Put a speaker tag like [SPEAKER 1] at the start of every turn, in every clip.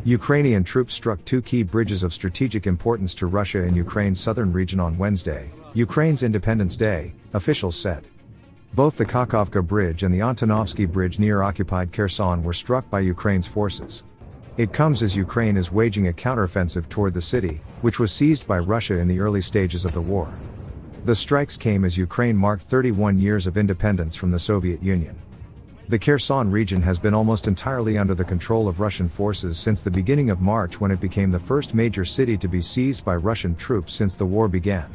[SPEAKER 1] Ukrainian troops struck two key bridges of strategic importance to Russia in Ukraine's southern region on Wednesday, Ukraine's Independence Day, officials said. Both the Kakhovka Bridge and the Antonovsky Bridge near occupied Kherson were struck by Ukraine's forces. It comes as Ukraine is waging a counteroffensive toward the city, which was seized by Russia in the early stages of the war. The strikes came as Ukraine marked 31 years of independence from the Soviet Union. The Kherson region has been almost entirely under the control of Russian forces since the beginning of March, when it became the first major city to be seized by Russian troops since the war began.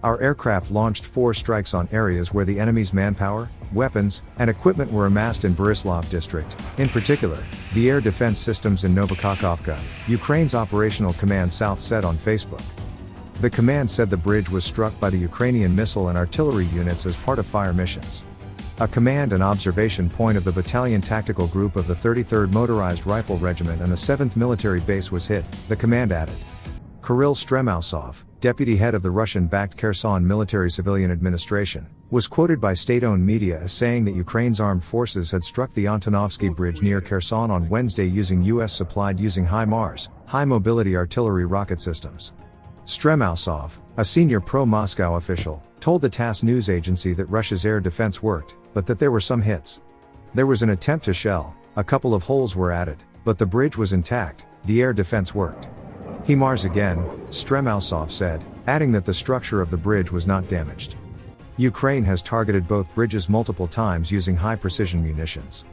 [SPEAKER 1] Our aircraft launched 4 strikes on areas where the enemy's manpower, weapons, and equipment were amassed in Borislav district, in particular, the air defense systems in Novokakhovka, Ukraine's operational command south said on Facebook. The command said the bridge was struck by the Ukrainian missile and artillery units as part of fire missions. A command and observation point of the Battalion Tactical Group of the 33rd Motorized Rifle Regiment and the 7th Military Base was hit, the command added. Kirill Stremausov, deputy head of the Russian-backed Kherson Military Civilian Administration, was quoted by state-owned media as saying that Ukraine's armed forces had struck the Antonovsky Bridge near Kherson on Wednesday using US-supplied HIMARS, high-mobility artillery rocket systems. Stremausov, a senior pro-Moscow official, told the TASS news agency that Russia's air defense worked, but that there were some hits. There was an attempt to shell, a couple of holes were added, but the bridge was intact, the air defense worked. HIMARS again, Stremausov said, adding that the structure of the bridge was not damaged. Ukraine has targeted both bridges multiple times using high-precision munitions.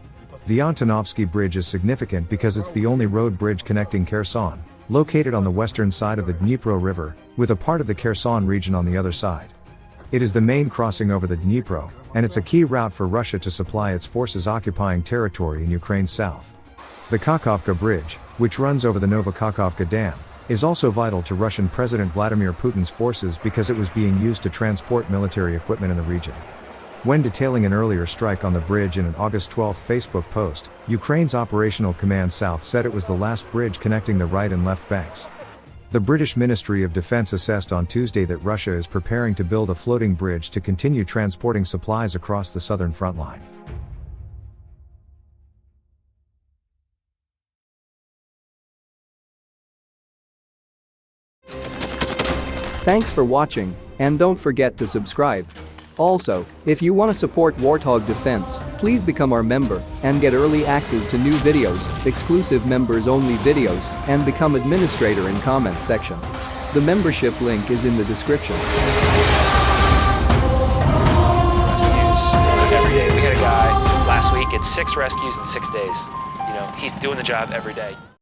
[SPEAKER 1] The Antonovsky Bridge is significant because it's the only road bridge connecting Kherson, located on the western side of the Dnipro River, with a part of the Kherson region on the other side. It is the main crossing over the Dnipro, and it's a key route for Russia to supply its forces occupying territory in Ukraine's south. The Kakhovka Bridge, which runs over the Novokakhovka Dam, is also vital to Russian President Vladimir Putin's forces because it was being used to transport military equipment in the region. When detailing an earlier strike on the bridge in an August 12 Facebook post, Ukraine's Operational Command South said it was the last bridge connecting the right and left banks. The British Ministry of Defence assessed on Tuesday that Russia is preparing to build a floating bridge to continue transporting supplies across the southern front line.
[SPEAKER 2] Thanks for watching, and don't forget to subscribe. Also, if you want to support Warthog Defense, please become our member and get early access to new videos, exclusive members-only videos, and become administrator in comment section. The membership link is in the description.
[SPEAKER 3] Rescues every day. We had a guy last week at 6 rescues in 6 days. He's doing the job every day.